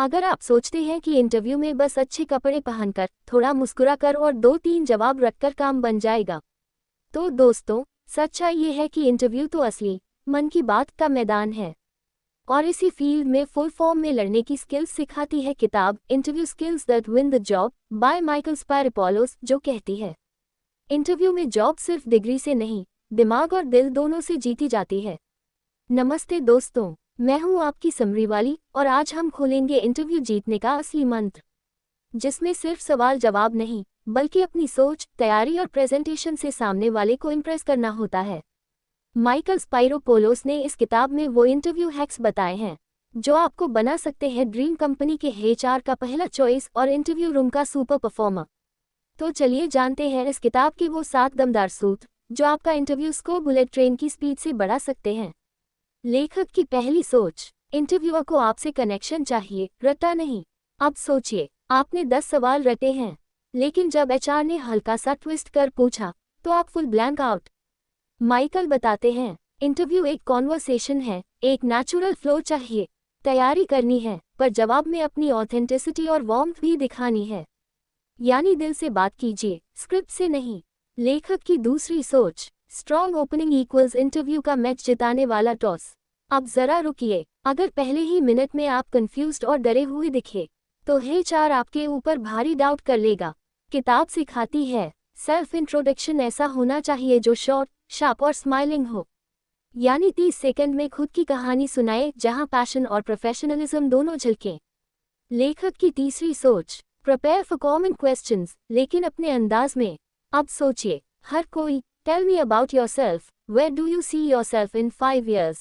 अगर आप सोचते हैं कि इंटरव्यू में बस अच्छे कपड़े पहनकर, थोड़ा मुस्कुराकर और 2-3 जवाब रखकर काम बन जाएगा, तो दोस्तों, सच्चाई ये है कि इंटरव्यू तो असली मन की बात का मैदान है। और इसी फील्ड में फुल फॉर्म में लड़ने की स्किल्स सिखाती है किताब interview skills that win the job by Michael Spiropoulos, जो कहती है इंटरव्यू में जॉब सिर्फ डिग्री से नहीं, दिमाग और दिल दोनों से जीती जाती है। नमस्ते दोस्तों, मैं हूं आपकी समरी वाली और आज हम खोलेंगे इंटरव्यू जीतने का असली मंत्र, जिसमें सिर्फ सवाल जवाब नहीं, बल्कि अपनी सोच, तैयारी और प्रेजेंटेशन से सामने वाले को इम्प्रेस करना होता है। माइकल स्पायरोपोलोस ने इस किताब में वो इंटरव्यू हैक्स बताए हैं जो आपको बना सकते हैं ड्रीम कंपनी के एचआर का पहला चॉइस और इंटरव्यू रूम का सुपर परफॉर्मर। तो चलिए जानते हैं इस किताब के वो 7 दमदार सूत्र जो आपका इंटरव्यू स्कोर बुलेट ट्रेन की स्पीड से बढ़ा सकते हैं। लेखक की पहली सोच, इंटरव्यूअर को आपसे कनेक्शन चाहिए, रट्टा नहीं। अब सोचिए, आपने 10 सवाल रटे हैं, लेकिन जब एचआर ने हल्का सा ट्विस्ट कर पूछा तो आप फुल ब्लैंक आउट। माइकल बताते हैं, इंटरव्यू एक कॉन्वर्सेशन है, एक नेचुरल फ्लो चाहिए। तैयारी करनी है, पर जवाब में अपनी ऑथेंटिसिटी और वार्मथ भी दिखानी है। यानी दिल से बात कीजिए, स्क्रिप्ट से नहीं। लेखक की दूसरी सोच, स्ट्रॉन्ग ओपनिंग इक्वल्स इंटरव्यू का मैच जिताने वाला टॉस। अब जरा रुकिए, अगर पहले ही मिनट में आप कंफ्यूज्ड और डरे हुए दिखे, तो एचआर आपके ऊपर भारी डाउट कर लेगा। किताब सिखाती है, सेल्फ इंट्रोडक्शन ऐसा होना चाहिए जो शॉर्ट, शार्प और स्माइलिंग हो। यानी 30 सेकंड में खुद की कहानी सुनाए जहां पैशन और प्रोफेशनलिज्म दोनों झलकें। लेखक की तीसरी सोच, प्रिपेयर फॉर कॉमन क्वेश्चंस, लेकिन अपने अंदाज में। अब सोचिए, हर कोई tell me about yourself, where do you see yourself in 5 years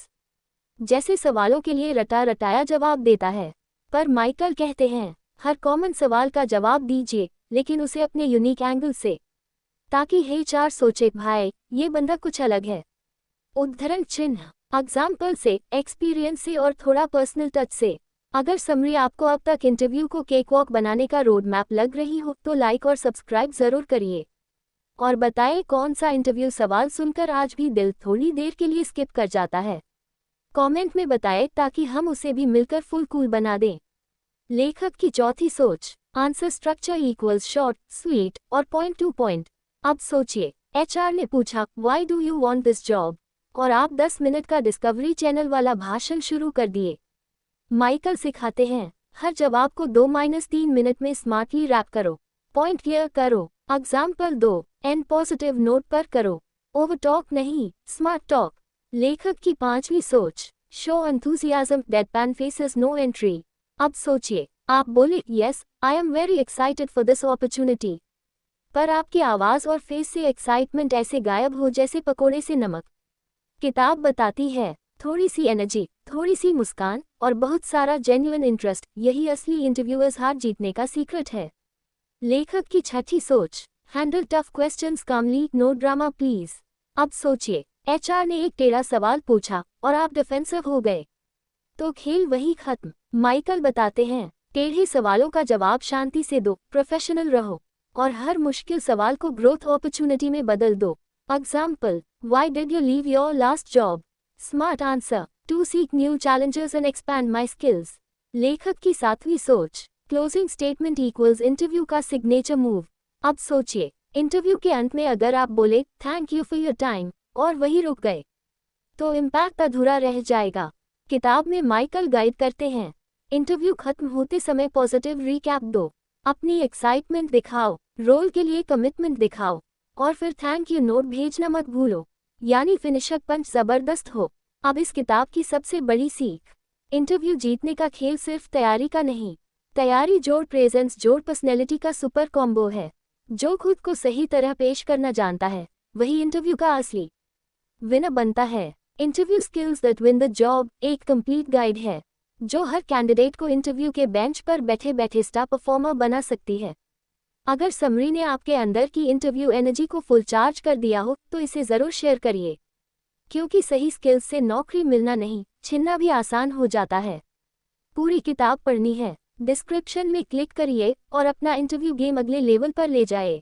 जैसे सवालों के लिए रटा रटाया जवाब देता है। पर माइकल कहते हैं, हर कॉमन सवाल का जवाब दीजिए, लेकिन उसे अपने यूनिक एंगल से, ताकि एचआर सोचे, भाई ये बंदा कुछ अलग है। उद्धरण चिन्ह, एग्जाम्पल से, एक्सपीरियंस से और थोड़ा पर्सनल टच से। अगर समरी आपको अब तक इंटरव्यू को केक वॉक बनाने का रोड मैप लग रही हो तो लाइक और सब्सक्राइब जरूर करिए। और बताएं कौन सा इंटरव्यू सवाल सुनकर आज भी दिल थोड़ी देर के लिए स्किप कर जाता है। कमेंट में बताएं ताकि हम उसे भी मिलकर फुल कूल बना दें। लेखक की चौथी सोच, answer structure equals short, sweet और पॉइंट टू पॉइंट। अब सोचिए, एचआर ने पूछा, why do you want this job, और आप 10 मिनट का डिस्कवरी चैनल वाला भाषण शुरू कर दिए। माइकल सिखाते हैं, हर जवाब को 2-3 मिनट में स्मार्टली रैप करो, पॉइंट क्लियर करो, एग्जाम्पल दो, एंड पॉजिटिव नोट पर करो। ओवर टॉक नहीं, स्मार्ट टॉक। लेखक की पांचवी सोच, show enthusiasm, deadpan faces no entry. अब सोचिए, आप बोले, yes I am very excited for this opportunity, पर आपकी आवाज और फेस से एक्साइटमेंट ऐसे गायब हो जैसे पकोड़े से नमक। किताब बताती है, थोड़ी सी एनर्जी, थोड़ी सी मुस्कान और बहुत सारा जेन्युइन इंटरेस्ट, यही असली इंटरव्यूअर्स हार जीतने का सीक्रेट है। लेखक की छठी सोच, handle tough questions calmly, no drama please. अब सोचिए, एचआर ने एक टेढ़ा सवाल पूछा और आप डिफेंसिव हो गए, तो खेल वही खत्म। माइकल बताते हैं, टेढ़े सवालों का जवाब शांति से दो, प्रोफेशनल रहो और हर मुश्किल सवाल को ग्रोथ अपॉर्चुनिटी में बदल दो। Example, why did you leave your last job? Smart answer, to seek new challenges and expand my skills. लेखक की सातवीं सोच, क्लोजिंग स्टेटमेंट इक्वल्स इंटरव्यू का सिग्नेचर मूव। अब सोचिए, इंटरव्यू के अंत में अगर आप बोले, thank you for your time, और वहीं रुक गए, तो इम्पैक्ट अधूरा रह जाएगा। किताब में माइकल गाइड करते हैं, इंटरव्यू खत्म होते समय पॉजिटिव रिकैप दो, अपनी एक्साइटमेंट दिखाओ, रोल के लिए कमिटमेंट दिखाओ, और फिर थैंक यू नोट भेजना मत भूलो, यानी फिनिशर पंच जबरदस्त हो। अब इस किताब की सबसे बड़ी सीख, इंटरव्यू जीतने का खेल सिर्फ तैयारी का नहीं, तैयारी जोड़ प्रेजेंस जोड़ पर्सनैलिटी का सुपर कॉम्बो है। जो खुद को सही तरह पेश करना जानता है, वही इंटरव्यू का असली विनर बनता है। Interview skills that win the job एक कंप्लीट गाइड है जो हर कैंडिडेट को इंटरव्यू के बेंच पर बैठे बैठे स्टार परफॉर्मर बना सकती है। अगर समरी ने आपके अंदर की इंटरव्यू एनर्जी को फुल चार्ज कर दिया हो तो इसे जरूर शेयर करिए, क्योंकि सही स्किल्स से नौकरी मिलना नहीं, छीनना भी आसान हो जाता है। पूरी किताब पढ़नी है, डिस्क्रिप्शन में क्लिक करिए और अपना इंटरव्यू गेम अगले लेवल पर ले जाए।